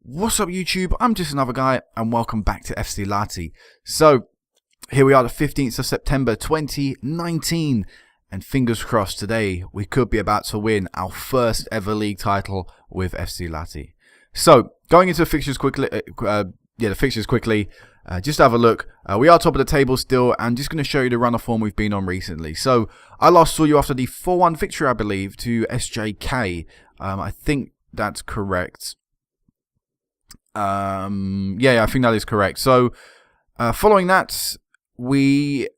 What's up YouTube, I'm just another guy and welcome back to FC Lati. So here we are, the 15th of September 2019, and fingers crossed today we could be about to win our first ever league title with FC Lati. So going into the fixtures quickly, just have a look. We are top of the table still, and just going to show you the run of form we've been on recently. So I last saw you after the 4-1 victory, I believe, to SJK. I think that's correct. Yeah, I think that is correct. So, following that, we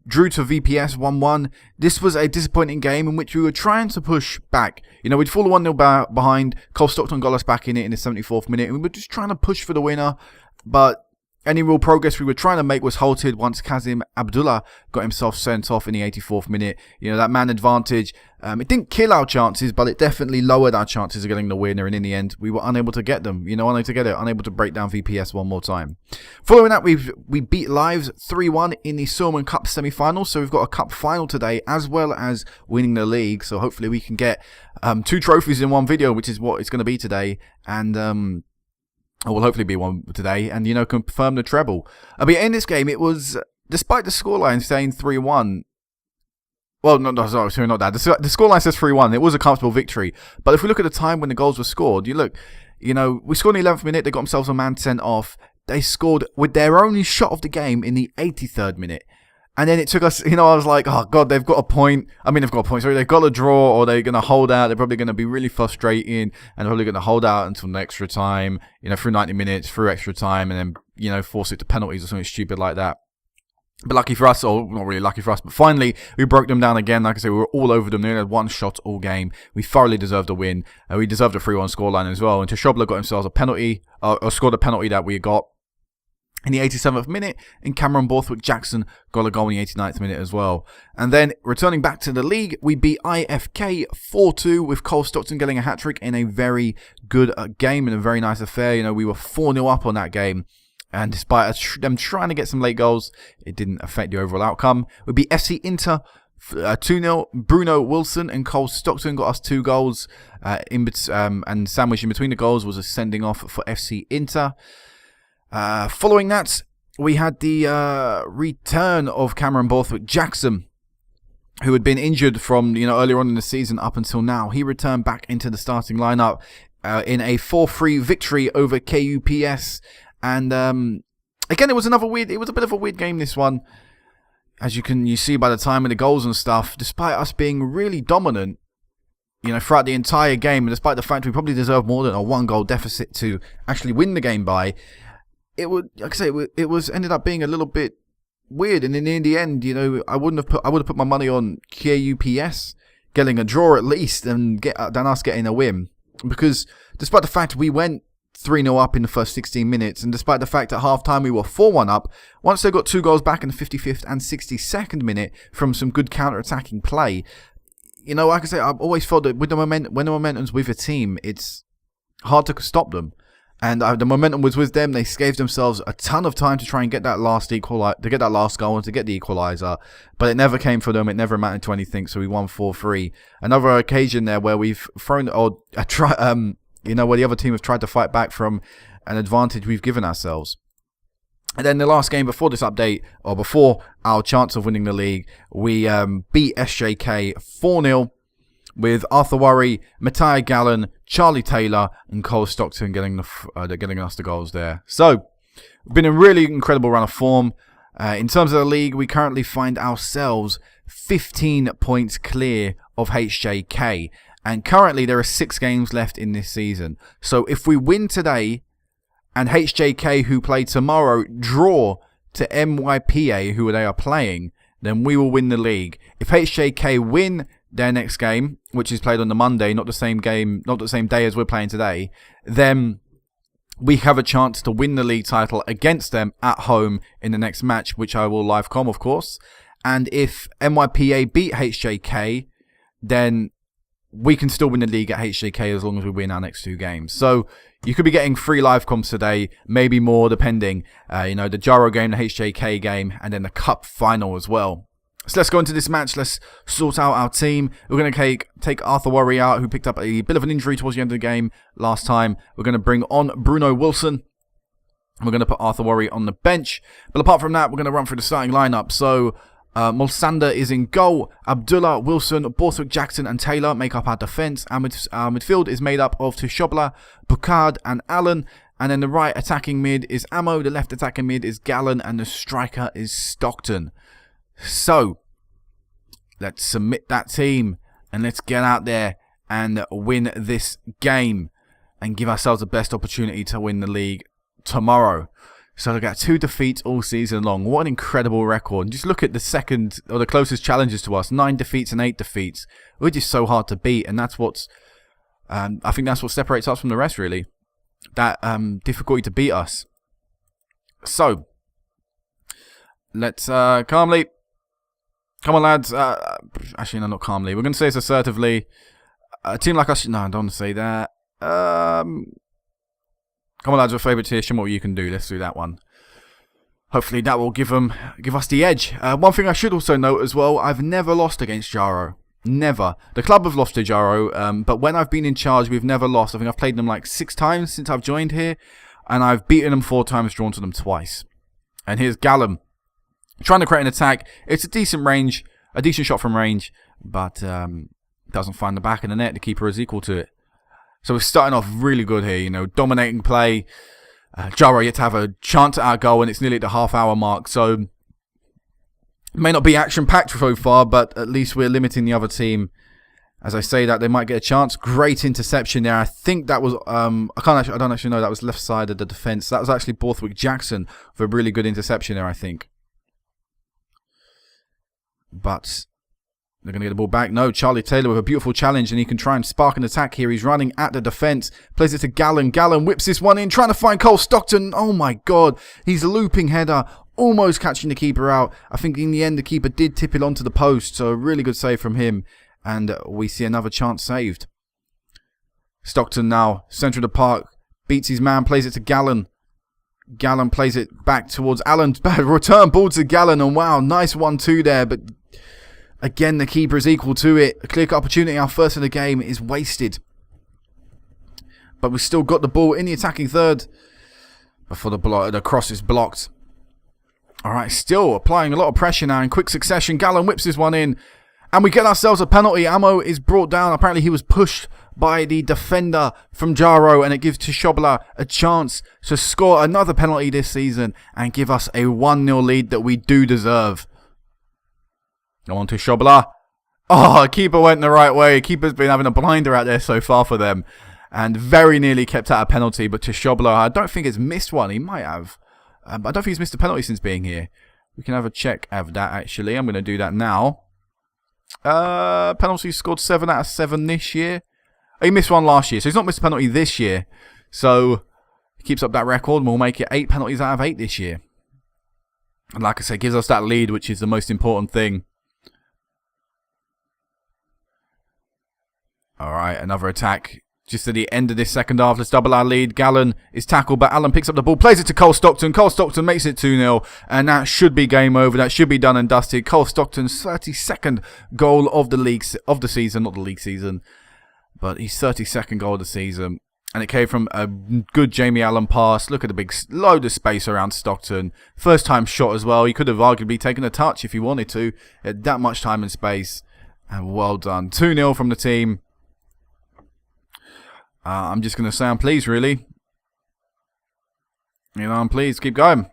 drew to VPS 1-1. This was a disappointing game in which we were trying to push back. You know, we'd fallen 1-0 behind. Cole Stockton got us back in it in the 74th minute, and we were just trying to push for the winner. But any real progress we were trying to make was halted once Kazim Abdullah got himself sent off in the 84th minute. You know, that man advantage, it didn't kill our chances, but it definitely lowered our chances of getting the winner. And in the end, we were unable to get them. You know, unable to break down VPS one more time. Following that, we beat Lives 3-1 in the Sulman Cup semi-finals. So we've got a cup final today, as well as winning the league. So hopefully we can get 2 trophies in one video, which is what it's going to be today. And or will hopefully be one today, and, you know, confirm the treble. I mean, in this game, it was, despite the scoreline saying 3-1, well, sorry, not that. The scoreline says 3-1. It was a comfortable victory. But if we look at the time when the goals were scored, we scored in the 11th minute, they got themselves a man sent off. They scored with their only shot of the game in the 83rd minute. And then it took us, I was like, oh, God, they've got a point. They've got a draw, or they're going to hold out. They're probably going to be really frustrating, and probably going to hold out until the extra time, through 90 minutes, through extra time, and then, force it to penalties or something stupid like that. But lucky for us, or not really lucky for us, but finally, we broke them down again. Like I said, we were all over them. They only had one shot all game. We thoroughly deserved a win. We deserved a 3-1 scoreline as well. And Treble got themselves a penalty, or scored a penalty that we got in the 87th minute, and Cameron Borthwick Jackson got a goal in the 89th minute as well. And then, returning back to the league, we beat IFK 4-2 with Cole Stockton getting a hat-trick in a very good game and a very nice affair. We were 4-0 up on that game, and despite them trying to get some late goals, it didn't affect the overall outcome. We beat FC Inter 2-0. Bruno Wilson and Cole Stockton got us 2 goals, and sandwiched in between the goals was a sending off for FC Inter. Following that, we had the return of Cameron Borthwick Jackson, who had been injured from earlier on in the season up until now. He returned back into the starting lineup in a 4-3 victory over KUPS, and again, it was a bit of a weird game, this one, as you see by the time of the goals and stuff. Despite us being really dominant, throughout the entire game, and despite the fact we probably deserved more than a 1-goal deficit to actually win the game by, it ended up being a little bit weird, and in the end, I would have put my money on KUPS getting a draw at least, than us getting a win, because despite the fact we went 3-0 up in the first 16 minutes, and despite the fact at half-time we were 4-1 up, once they got 2 goals back in the 55th and 62nd minute from some good counter-attacking play, like I say, I've always felt that when the momentum's with a team, it's hard to stop them. And the momentum was with them. They gave themselves a ton of time to try and get that last goal and to get the equaliser, but it never came for them. It never amounted to anything. So we won 4-3. Another occasion there where we've thrown, where the other team have tried to fight back from an advantage we've given ourselves. And then the last game before this update, or before our chance of winning the league, we beat SJK 4-0. With Arthur Worry, Matthias Gallen, Charlie Taylor, and Cole Stockton getting us the goals there. So, it's been a really incredible run of form. In terms of the league, we currently find ourselves 15 points clear of HJK. And currently, there are 6 games left in this season. So, if we win today, and HJK, who play tomorrow, draw to MYPA, who they are playing, then we will win the league. If HJK win their next game, which is played on the Monday, not the same day as we're playing today, then we have a chance to win the league title against them at home in the next match, which I will live com, of course. And if MYPA beat HJK, then we can still win the league at HJK as long as we win our next 2 games. So you could be getting 3 live comms today, maybe more, depending. The Gyro game, the HJK game, and then the Cup final as well. So let's go into this match. Let's sort out our team. We're going to take Arthur Worry out, who picked up a bit of an injury towards the end of the game last time. We're going to bring on Bruno Wilson. We're going to put Arthur Worry on the bench. But apart from that, we're going to run through the starting lineup. So Mulsander is in goal. Abdullah, Wilson, Borthwick, Jackson and Taylor make up our defence. Our midfield is made up of Tushobla, Bukard and Allen. And then the right attacking mid is Ammo. The left attacking mid is Gallen. And the striker is Stockton. So, let's submit that team and let's get out there and win this game and give ourselves the best opportunity to win the league tomorrow. So look at 2 defeats all season long. What an incredible record. And just look at the second or the closest challenges to us. 9 defeats and 8 defeats. We're just so hard to beat, and that's what's I think that's what separates us from the rest, really. That difficulty to beat us. So let's calmly. Come on, lads. Actually, no, not calmly. We're going to say this assertively. A team like us... No, I don't want to say that. Come on, lads. We're favourites here. Show me what you can do. Let's do that one. Hopefully, that will give us the edge. One thing I should also note as well, I've never lost against Jaro. Never. The club have lost to Jaro, but when I've been in charge, we've never lost. I think I've played them like 6 times since I've joined here, and I've beaten them 4 times, drawn to them twice. And here's Gallum. Trying to create an attack. It's a decent range, a decent shot from range, but doesn't find the back of the net. The keeper is equal to it. So we're starting off really good here, you know, dominating play. Jaro yet to have a chance at our goal, and it's nearly at the half-hour mark. So it may not be action-packed so far, but at least we're limiting the other team. As I say that, they might get a chance. Great interception there. I think that was I don't actually know. That was left side of the defence. That was actually Borthwick Jackson with a really good interception there, I think. But they're going to get the ball back. No, Charlie Taylor with a beautiful challenge, and he can try and spark an attack here. He's running at the defence. Plays it to Gallen. Gallen whips this one in, trying to find Cole Stockton. Oh my God. He's a looping header, almost catching the keeper out. I think in the end, the keeper did tip it onto the post, so a really good save from him. And we see another chance saved. Stockton now, centre of the park, beats his man, plays it to Gallen. Gallen plays it back towards Allen. Return ball to Gallen, and wow, nice 1-2 there, but again, the keeper is equal to it. A clear opportunity, our first of the game, is wasted. But we've still got the ball in the attacking third before the cross is blocked. Alright, still applying a lot of pressure now in quick succession. Gallen whips this one in, and we get ourselves a penalty. Ammo is brought down. Apparently he was pushed by the defender from Jaro, and it gives Tushobla a chance to score another penalty this season and give us a 1-0 lead that we do deserve. Go on to Tushobla. Oh, keeper went the right way. Keeper's been having a blinder out there so far for them, and very nearly kept out a penalty. But Tushobla, I don't think has missed one. He might have. I don't think he's missed a penalty since being here. We can have a check of that, actually. I'm going to do that now. Penalty scored 7 out of 7 this year. He missed one last year, so he's not missed a penalty this year. So he keeps up that record, and we'll make it 8 penalties out of 8 this year. And like I said, gives us that lead, which is the most important thing. Alright, another attack. Just at the end of this second half, let's double our lead. Gallen is tackled, but Allen picks up the ball, plays it to Cole Stockton. Cole Stockton makes it 2-0, and that should be game over. That should be done and dusted. Cole Stockton's 32nd goal of the season, not the league season, but his 32nd goal of the season. And it came from a good Jamie Allen pass. Look at the big load of space around Stockton. First time shot as well. He could have arguably taken a touch if he wanted to. At that much time and space. And well done. 2-0 from the team. I'm just going to say I'm pleased, really. You know, I'm pleased. Keep going.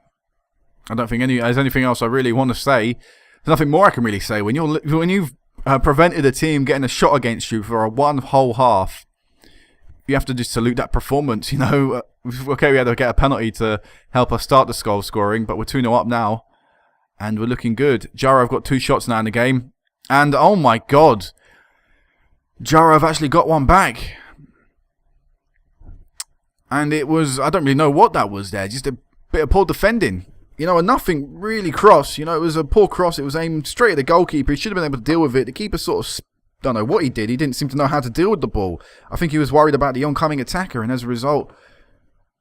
I don't think there's anything else I really want to say. There's nothing more I can really say. When you've prevented a team getting a shot against you for one whole half, you have to just salute that performance. You know, okay, we had to get a penalty to help us start the goal scoring, but we're 2-0 up now, and we're looking good. Jaro have got 2 shots now in the game, and oh my God, Jaro have actually got one back. And it was, I don't really know what that was there. Just a bit of poor defending. You know, and nothing really cross. You know, it was a poor cross. It was aimed straight at the goalkeeper. He should have been able to deal with it. The keeper sort of, don't know what he did. He didn't seem to know how to deal with the ball. I think he was worried about the oncoming attacker. And as a result,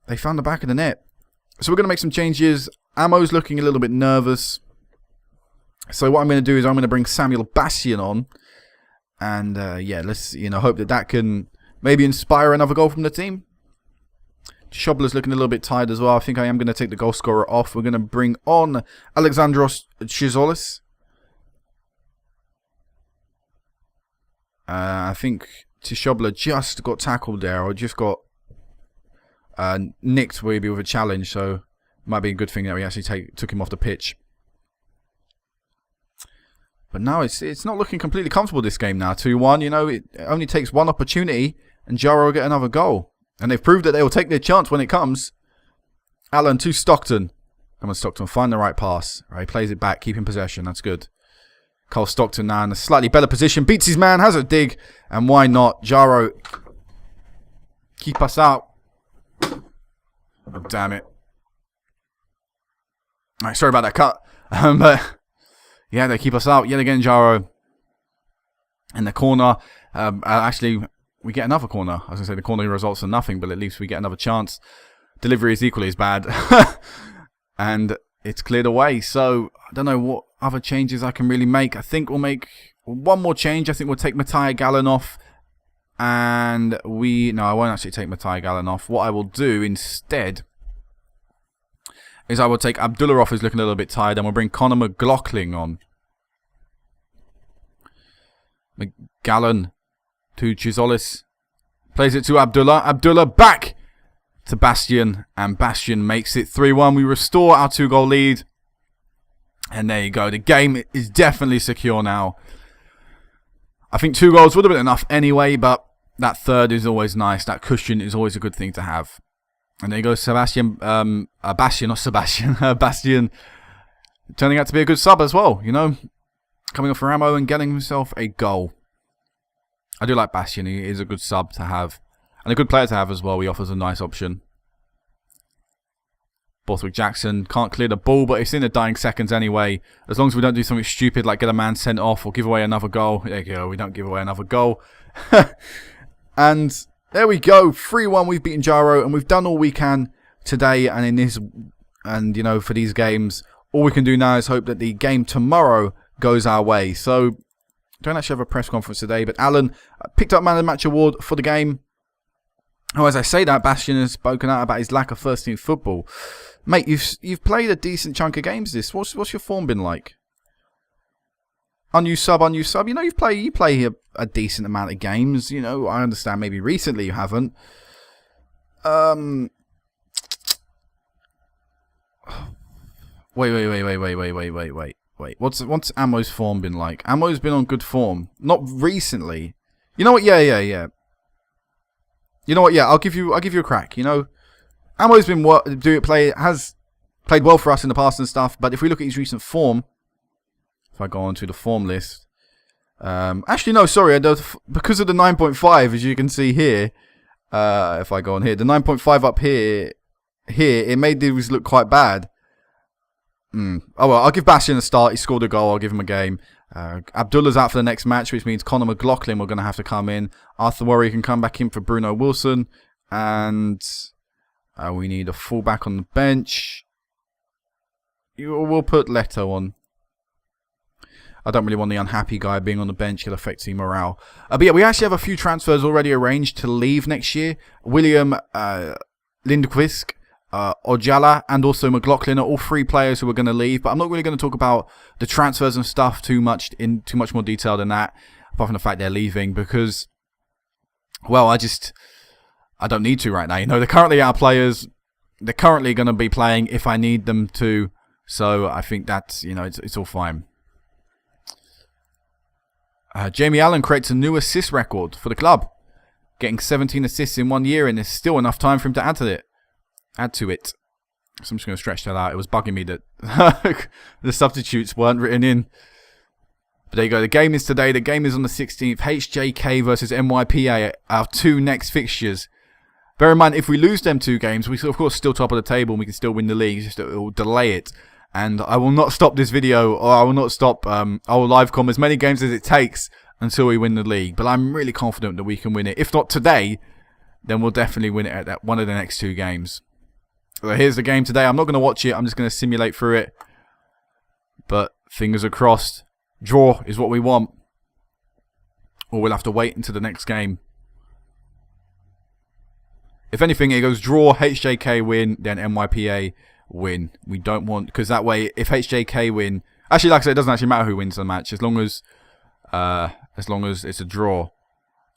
they found the back of the net. So we're going to make some changes. Ammo's looking a little bit nervous. So what I'm going to do is I'm going to bring Samuel Bastian on. And, yeah, let's, hope that can maybe inspire another goal from the team. Treble's looking a little bit tired as well. I think I am going to take the goal scorer off. We're going to bring on Alexandros Chizolis. I think Treble just got tackled there, or just got nicked maybe with a challenge. So it might be a good thing that we actually took him off the pitch. But now it's not looking completely comfortable this game now. 2-1, it only takes one opportunity and Jaro will get another goal. And they've proved that they will take their chance when it comes. Allen to Stockton. Come on, Stockton, find the right pass. Right, he plays it back, keeping possession. That's good. Cole Stockton now in a slightly better position. Beats his man, has a dig. And why not? Jaro, keep us out. Oh, damn it. Alright, sorry about that cut. But yeah, they keep us out yet again, Jaro. In the corner. Actually, we get another corner. I was going to say the corner results are nothing, but at least we get another chance. Delivery is equally as bad. And it's cleared away. So, I don't know what other changes I can really make. I think we'll make one more change. I think we'll take Mattia Gallen off. And no, I won't actually take Mattia Gallen off. What I will do instead is I will take Abdullah off, who's looking a little bit tired, and we'll bring Conor McLaughlin on. Gallen to Chizolis. Plays it to Abdullah. Abdullah back to Bastian. And Bastian makes it 3-1. We restore our 2-goal lead. And there you go. The game is definitely secure now. I think 2 goals would have been enough anyway, but that third is always nice. That cushion is always a good thing to have. And there you go, Bastian, Bastian turning out to be a good sub as well, coming off Ramo and getting himself a goal. I do like Bastian. He is a good sub to have. And a good player to have as well. He offers a nice option. Borthwick Jackson can't clear the ball, but it's in the dying seconds anyway. As long as we don't do something stupid like get a man sent off or give away another goal. There you go. We don't give away another goal. And there we go. 3-1. We've beaten Jaro, and we've done all we can today. And in this, and for these games, all we can do now is hope that the game tomorrow goes our way. So don't actually have a press conference today, but Alan picked up Man of the Match award for the game. Oh, as I say that, Bastian has spoken out about his lack of first-team football. Mate, you've played a decent chunk of games this. What's your form been like? Unused sub. You play a decent amount of games. I understand maybe recently you haven't. Wait. What's Ammo's form been like? Ammo's been on good form. Not recently. You know what? Yeah. You know what? Yeah, I'll give you a crack. Ammo's been has played well for us in the past and stuff. But if we look at his recent form, if I go onto the form list, actually no, sorry, because of the 9.5, as you can see here. If I go on here, the 9.5 up here, it made these look quite bad. Oh well, I'll give Bastian a start. He scored a goal. I'll give him a game. Abdullah's out for the next match, which means Conor McLaughlin we're going to have to come in. Arthur Warrior can come back in for Bruno Wilson. And we need a fullback on the bench. We'll put Leto on. I don't really want the unhappy guy being on the bench. It affects team morale. But yeah, we actually have a few transfers already arranged to leave next year. William Lindquist, Ojala, and also McLaughlin are all 3 players who are going to leave. But I'm not really going to talk about the transfers and stuff in too much more detail than that, apart from the fact they're leaving, because, well, I don't need to right now. They're currently our players. They're currently going to be playing if I need them to. So I think that's, it's all fine. Jamie Allen creates a new assist record for the club, getting 17 assists in 1 year, and there's still enough time for him to add to it. So I'm just going to stretch that out. It was bugging me that the substitutes weren't written in. But there you go. The game is today. The game is on the 16th. HJK versus NYPA, our 2 next fixtures. Bear in mind, if we lose them 2 games, we of course still top of the table and we can still win the league. Just it will delay it. And I will not stop this video, or I will not stop I will live com as many games as it takes until we win the league. But I'm really confident that we can win it. If not today, then we'll definitely win it at one of the next 2 games. So here's the game today. I'm not going to watch it. I'm just going to simulate through it. But fingers are crossed. Draw is what we want. Or we'll have to wait until the next game. If anything, it goes draw, HJK win, then NYPA win. We don't want, because that way, if HJK win, actually, like I said, it doesn't actually matter who wins the match. As long as it's a draw,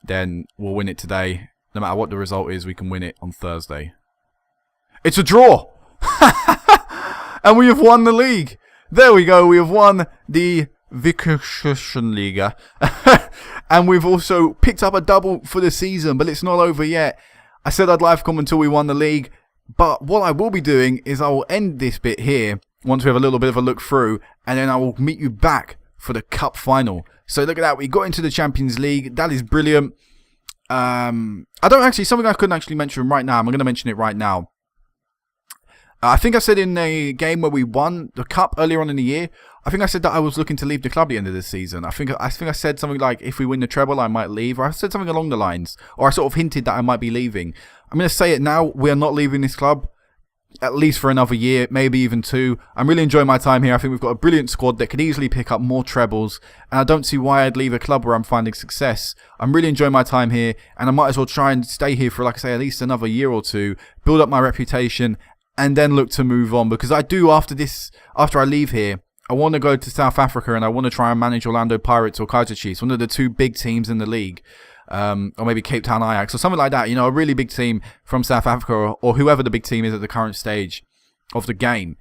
then we'll win it today. No matter what the result is, we can win it on Thursday. It's a draw! And we have won the league. There we go. We have won the Liga. And we've also picked up a double for the season, but it's not over yet. I said I'd live comment until we won the league, but what I will be doing is I will end this bit here once we have a little bit of a look through, and then I will meet you back for the cup final. So look at that, we got into the Champions League. That is brilliant. Something I couldn't actually mention right now. I'm going to mention it right now. I think I said in a game where we won the cup earlier on in the year, I think I said that I was looking to leave the club at the end of this season. I think I said something like, if we win the treble, I might leave. Or I said something along the lines. Or I sort of hinted that I might be leaving. I'm going to say it now. We are not leaving this club. At least for another year, maybe even 2. I'm really enjoying my time here. I think we've got a brilliant squad that could easily pick up more trebles. And I don't see why I'd leave a club where I'm finding success. I'm really enjoying my time here. And I might as well try and stay here for, like I say, at least another year or 2. Build up my reputation. And then look to move on. Because I do, after I leave here, I want to go to South Africa and I want to try and manage Orlando Pirates or Kaizer Chiefs, one of the 2 big teams in the league. Or maybe Cape Town Ajax or something like that. You know, a really big team from South Africa or whoever the big team is at the current stage of the game.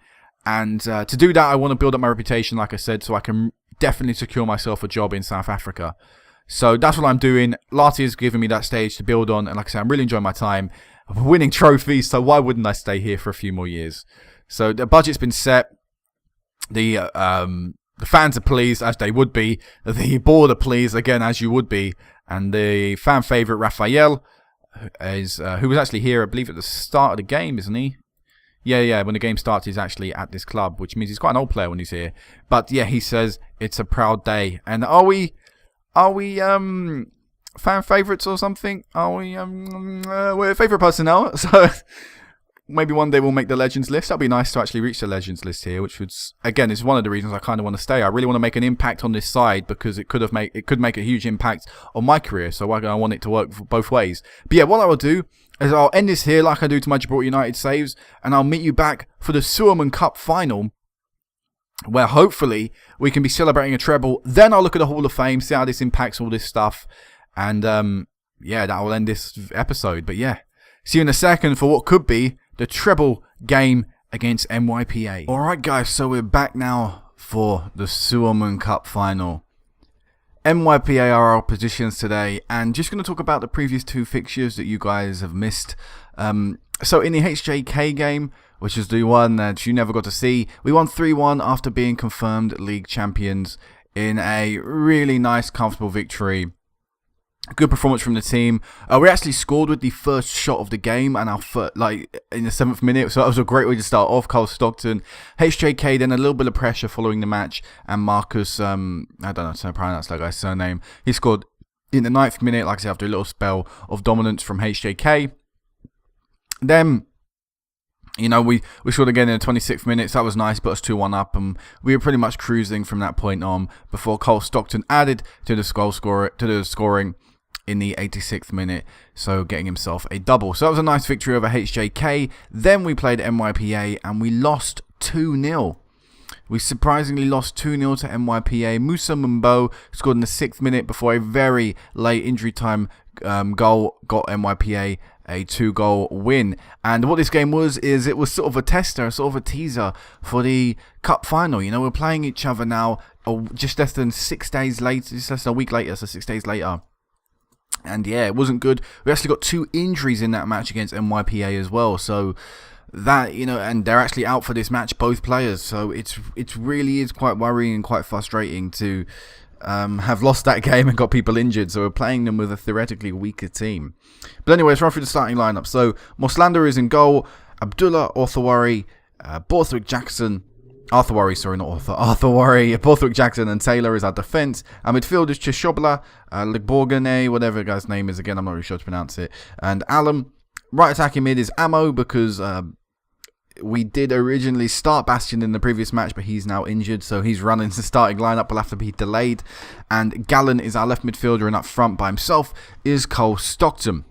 And to do that, I want to build up my reputation, like I said, so I can definitely secure myself a job in South Africa. So that's what I'm doing. Lati has given me that stage to build on. And like I said, I'm really enjoying my time. I'm winning trophies, so why wouldn't I stay here for a few more years? So the budget's been set. The fans are pleased, as they would be. The board are pleased, again, as you would be. And the fan favourite, Raphael, is who was actually here, I believe, at the start of the game, isn't he? Yeah, when the game starts, he's actually at this club, which means he's quite an old player when he's here. But yeah, he says it's a proud day. And are we fan favourites or something? Are we we're favourite personnel, so maybe one day we'll make the Legends list. That'd be nice to actually reach the Legends list here, which would, again, is one of the reasons I kind of want to stay. I really want to make an impact on this side because it could make a huge impact on my career. So I want it to work both ways. But yeah, what I will do is I'll end this here like I do to my Gibraltar United saves, and I'll meet you back for the Suleiman Cup final, where hopefully we can be celebrating a treble. Then I'll look at the Hall of Fame, see how this impacts all this stuff, and yeah, that will end this episode. But yeah, see you in a second for what could be the treble game against NYPA. Alright guys, so we're back now for the Suleiman Cup final. NYPA are our positions today, and just going to talk about the previous 2 fixtures that you guys have missed. So in the HJK game, which is the one that you never got to see, we won 3-1 after being confirmed league champions in a really nice, comfortable victory. Good performance from the team. We actually scored with the first shot of the game, and in the 7th minute, so that was a great way to start off. Carl Stockton, HJK, then a little bit of pressure following the match, and Marcus, I don't know how to pronounce that guy's surname. He scored in the 9th minute, like I said, after a little spell of dominance from HJK. Then, you know, we scored again in the 26th minute, so that was nice, put us 2-1 up, and we were pretty much cruising from that point on before Carl Stockton added to the scoring in the 86th minute, so getting himself a double. So that was a nice victory over HJK. Then we played NYPA and we lost 2-0. We surprisingly lost 2-0 to NYPA. Musa Mumbo scored in the 6th minute before a very late injury time goal got NYPA a 2-goal win. And what this game was, is it was sort of a tester, sort of a teaser for the cup final. You know, we're playing each other now just less than 6 days later, just less than a week later, so 6 days later. And yeah, it wasn't good. We actually got 2 injuries in that match against NYPA as well. So that, you know, and they're actually out for this match, both players. So it really is quite worrying and quite frustrating to have lost that game and got people injured. So we're playing them with a theoretically weaker team. But anyway, let's run through the starting lineup. So Moslander is in goal. Abdullah Orthawari, Borthwick Jackson. Arthur Worry, Borthwick Jackson and Taylor is our defence. Our midfield is Chishobla, Ligborgane, whatever the guy's name is again, I'm not really sure to pronounce it. And Alam. Right attacking mid is Ammo, because we did originally start Bastion in the previous match, but he's now injured, so he's running the starting lineup. Will have to be delayed. And Gallen is our left midfielder, and up front by himself is Cole Stockton.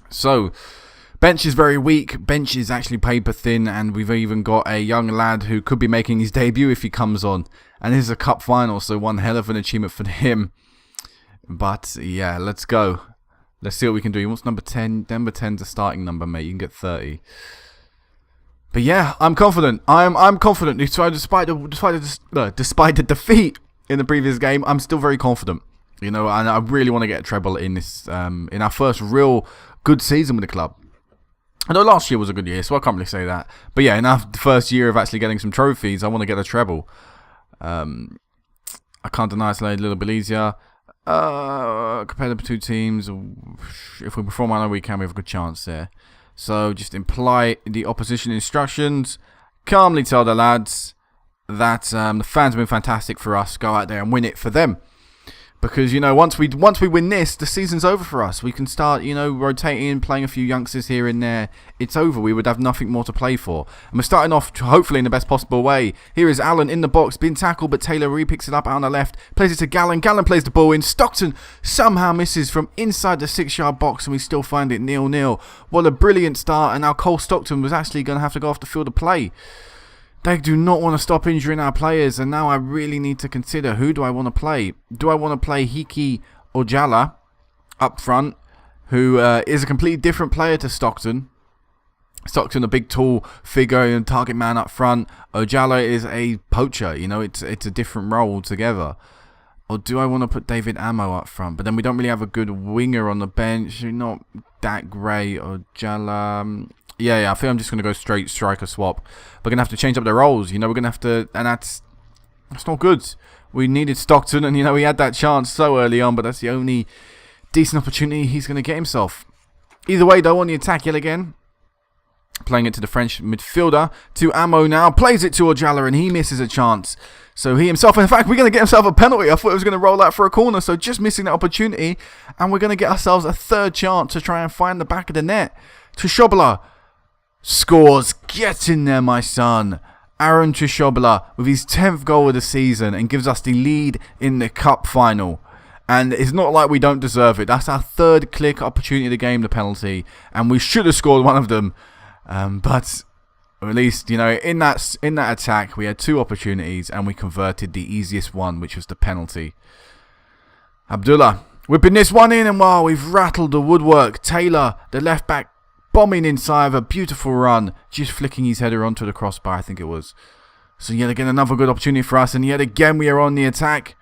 So, bench is very weak. Bench is actually paper thin, and we've even got a young lad who could be making his debut if he comes on. And this is a cup final, so one hell of an achievement for him. But yeah, let's go. Let's see what we can do. He wants number 10. Number 10's a starting number, mate. You can get 30. But yeah, I'm confident. I'm confident. Despite the defeat in the previous game, I'm still very confident. You know, and I really want to get a treble in this in our first real good season with the club. I know last year was a good year, so I can't really say that. But yeah, in our first year of actually getting some trophies, I want to get a treble. I can't deny it's a little bit easier. Compared to two teams, if we perform on our weekend, we have a good chance there. So just imply the opposition instructions. Calmly tell the lads that the fans have been fantastic for us. Go out there and win it for them. Because, you know, once we win this, the season's over for us. We can start, you know, rotating, playing a few youngsters here and there. It's over. We would have nothing more to play for. And we're starting off, hopefully, in the best possible way. Here is Allen in the box, being tackled, but Taylor re-picks it up out on the left. Plays it to Gallen. Gallen plays the ball in. Stockton somehow misses from inside the 6-yard box, and we still find it 0-0. What a brilliant start, and now Cole Stockton was actually going to have to go off the field of play. They do not want to stop injuring our players, and now I really need to consider who do I want to play. Do I want to play Hiki Ojala up front, who is a completely different player to Stockton? Stockton, a big tall figure and target man up front. Ojala is a poacher, you know, it's a different role altogether. Or do I want to put David Ammo up front? But then we don't really have a good winger on the bench. Not that great. Ojala... Yeah, I think I'm just going to go straight striker swap. We're going to have to change up the roles. You know, we're going to have to... And that's not good. We needed Stockton, and, you know, he had that chance so early on, but that's the only decent opportunity he's going to get himself. Either way, though, on the attack yet again. Playing it to the French midfielder. To Ammo now. Plays it to Ojala, and he misses a chance. So he himself... In fact, we're going to get himself a penalty. I thought it was going to roll out for a corner, so just missing that opportunity. And we're going to get ourselves a third chance to try and find the back of the net. To Treble. Scores. Get in there, my son. Aaron Treble with his 10th goal of the season and gives us the lead in the cup final. And it's not like we don't deserve it. That's our third clear opportunity of the game, the penalty. And we should have scored one of them. But at least, you know, in that attack, we had two opportunities and we converted the easiest one, which was the penalty. Abdullah whipping this one in, and wow, we've rattled the woodwork. Taylor, the left back, bombing inside with a beautiful run, just flicking his header onto the crossbar, I think it was. So yet again, another good opportunity for us, and yet again we are on the attack.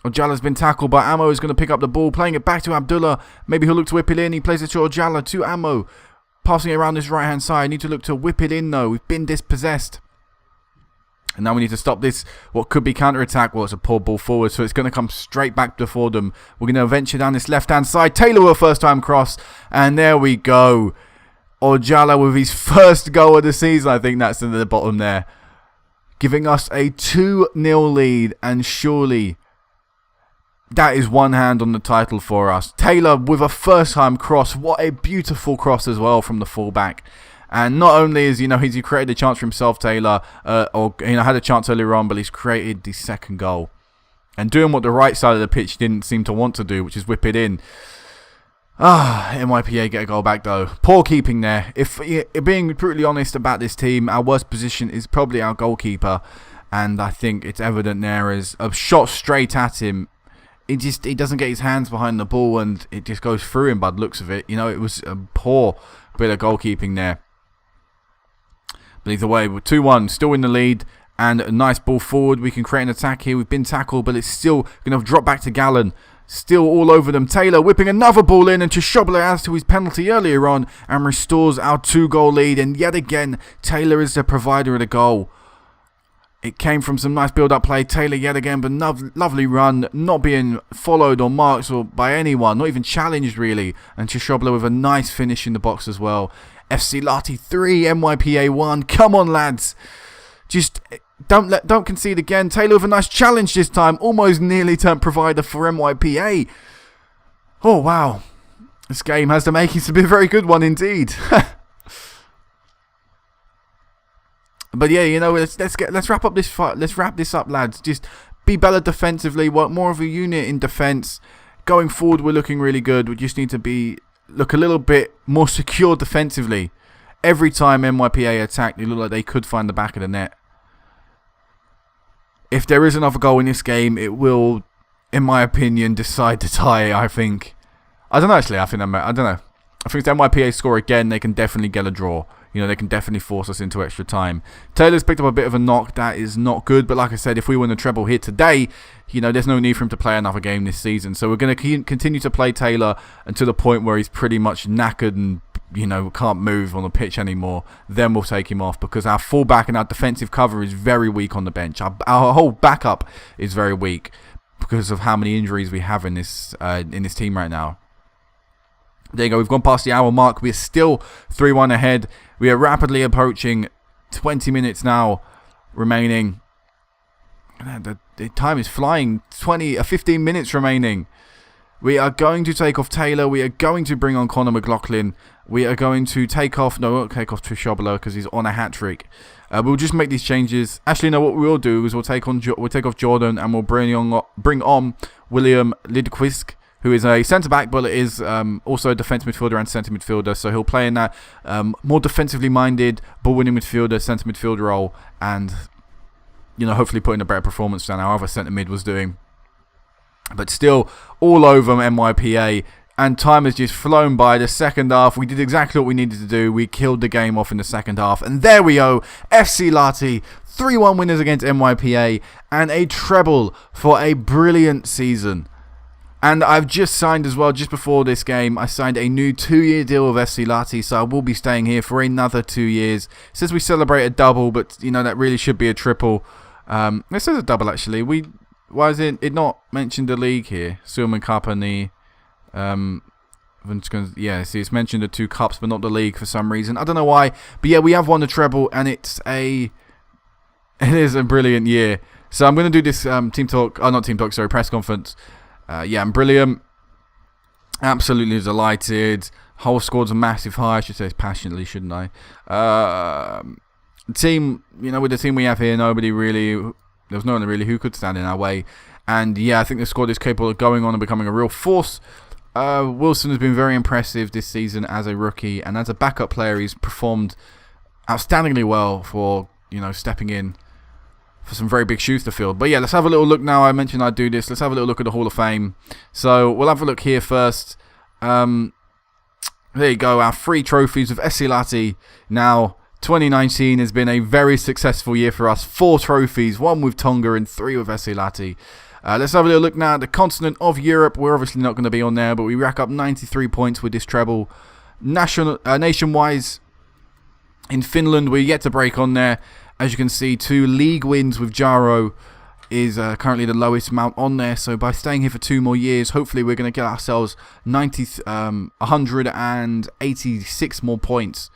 Ojala's been tackled, but Ammo is going to pick up the ball, playing it back to Abdullah. Maybe he'll look to whip it in. He plays it to Ojala, to Ammo, passing it around this right-hand side. Need to look to whip it in, though. We've been dispossessed. And now we need to stop this, what could be counter-attack. Well, it's a poor ball forward, so it's going to come straight back before them. We're going to venture down this left-hand side. Taylor with a first-time cross, and there we go. Ojala with his first goal of the season. I think that's in the bottom there. Giving us a 2-0 lead. And surely that is one hand on the title for us. Taylor with a first time cross. What a beautiful cross as well from the fullback. And not only is, you know, he's created a chance for himself, Taylor, or, you know, had a chance earlier on, but he's created the second goal. And doing what the right side of the pitch didn't seem to want to do, which is whip it in. NYPA get a goal back though. Poor keeping there. If being brutally honest about this team, our worst position is probably our goalkeeper, and I think it's evident there as a shot straight at him. He doesn't get his hands behind the ball, and it just goes through him by the looks of it. You know, it was a poor bit of goalkeeping there. But either way, we're 2-1, still in the lead, and a nice ball forward. We can create an attack here. We've been tackled, but it's still going to drop back to Gallen. Still all over them. Taylor whipping another ball in, and Treble adds to his penalty earlier on and restores our 2-goal lead. And yet again, Taylor is the provider of the goal. It came from some nice build-up play. Taylor yet again, but lovely run, not being followed or marked or by anyone, not even challenged really. And Treble with a nice finish in the box as well. FC Lati 3, NYPA 1. Come on, lads. Just... Don't concede again. Taylor with a nice challenge this time. Almost nearly turned provider for NYPA. Oh, wow. This game has the makings to be a very good one indeed. But yeah, let's wrap up this fight. Let's wrap this up, lads. Just be better defensively. Work more of a unit in defense. Going forward, we're looking really good. We just need to look a little bit more secure defensively. Every time NYPA attack, they look like they could find the back of the net. If there is another goal in this game, it will, in my opinion, decide to tie. I think. I don't know. Actually, I don't know. I think if the NYPA score again, they can definitely get a draw. They can definitely force us into extra time. Taylor's picked up a bit of a knock. That is not good. But like I said, if we win the treble here today, there's no need for him to play another game this season. So we're going to continue to play Taylor until the point where he's pretty much knackered and, can't move on the pitch anymore. Then we'll take him off because our fullback and our defensive cover is very weak on the bench. Our whole backup is very weak because of how many injuries we have in this team right now. There you go. We've gone past the hour mark. We're still 3-1 ahead. We are rapidly approaching 20 minutes now remaining. The time is flying. 15 minutes remaining. We are going to take off Taylor. We are going to bring on Conor McLaughlin. We are going to take off... No, we won't take off Treble because he's on a hat-trick. We'll just make these changes. Actually, no, what we will do is we'll take off Jordan and we'll bring on William Lidquist, who is a centre-back, but is also a defensive midfielder and centre midfielder. So he'll play in that more defensively minded, ball-winning midfielder, centre midfielder role, and hopefully put in a better performance than our other centre mid was doing. But still, all over NYPA, and time has just flown by. The second half, we did exactly what we needed to do. We killed the game off in the second half, and there we go. FC Lati 3-1 winners against NYPA, and a treble for a brilliant season. And I've just signed as well, just before this game, I signed a new 2-year deal with FC Lati, so I will be staying here for another 2 years. It says we celebrate a double, but, that really should be a triple. It says a double, actually. Why is it not mentioned the league here? Suleiman Cup and the... see, it's mentioned the 2 cups, but not the league for some reason. I don't know why. But yeah, we have won the treble, and it is a brilliant year. So I'm going to do this press conference. I'm brilliant. Absolutely delighted. Whole squad's a massive high. I should say passionately, shouldn't I? Team, with the team we have here, there's no one really who could stand in our way. And yeah, I think the squad is capable of going on and becoming a real force. Wilson has been very impressive this season as a rookie, and as a backup player, he's performed outstandingly well for, stepping in for some very big shoes to fill. But yeah, let's have a little look now. I mentioned I'd do this. Let's have a little look at the Hall of Fame. So we'll have a look here first. There you go, our 3 trophies of SC Lati. Now, 2019 has been a very successful year for us. 4 trophies, 1 with Tonga and 3 with SC Lati. Let's have a little look now at the continent of Europe. We're obviously not going to be on there, but we rack up 93 points with this treble. Nation-wise, in Finland, we're yet to break on there. As you can see, 2 league wins with Jaro is currently the lowest amount on there. So by staying here for 2 more years, hopefully we're going to get ourselves 186 more points.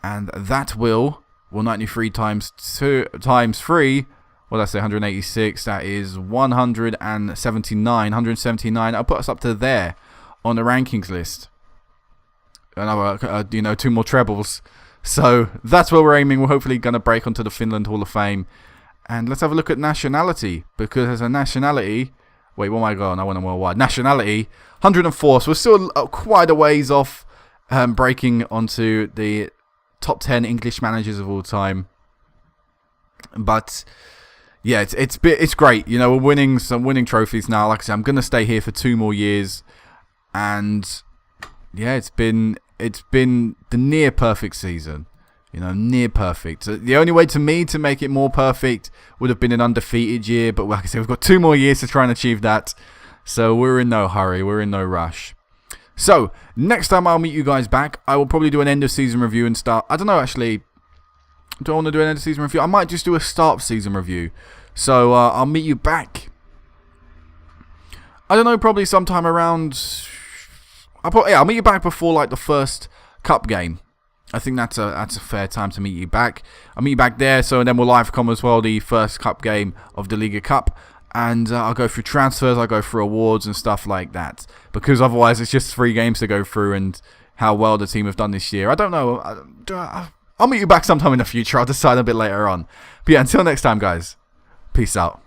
And that will 93 times 3. Well, that's 186. That is 179. 179. I'll put us up to there on the rankings list. Another, 2 more trebles. So that's where we're aiming. We're hopefully going to break onto the Finland Hall of Fame. And let's have a look at nationality. Because as a nationality... Wait, what am I going? I went on worldwide. Nationality, 104. So we're still quite a ways off breaking onto the top 10 English managers of all time. But... yeah, it's great. We're winning trophies now. Like I said, I'm going to stay here for 2 more years. And... yeah, it's been the near perfect season. Near perfect. So the only way to make it more perfect would have been an undefeated year. But like I said, we've got 2 more years to try and achieve that. So we're in no hurry. We're in no rush. So next time I'll meet you guys back, I will probably do an end of season review and start. I don't know, actually. Do I want to do an end of season review? I might just do a start of season review. So I'll meet you back. I don't know, probably sometime around... I'll meet you back before the first cup game. I think that's a fair time to meet you back. I'll meet you back there, so then we'll live come as well the first cup game of the Liga Cup, and I'll go through transfers, I'll go through awards and stuff like that, because otherwise it's just 3 games to go through and how well the team have done this year. I don't know. I'll meet you back sometime in the future. I'll decide a bit later on. But yeah, until next time, guys. Peace out.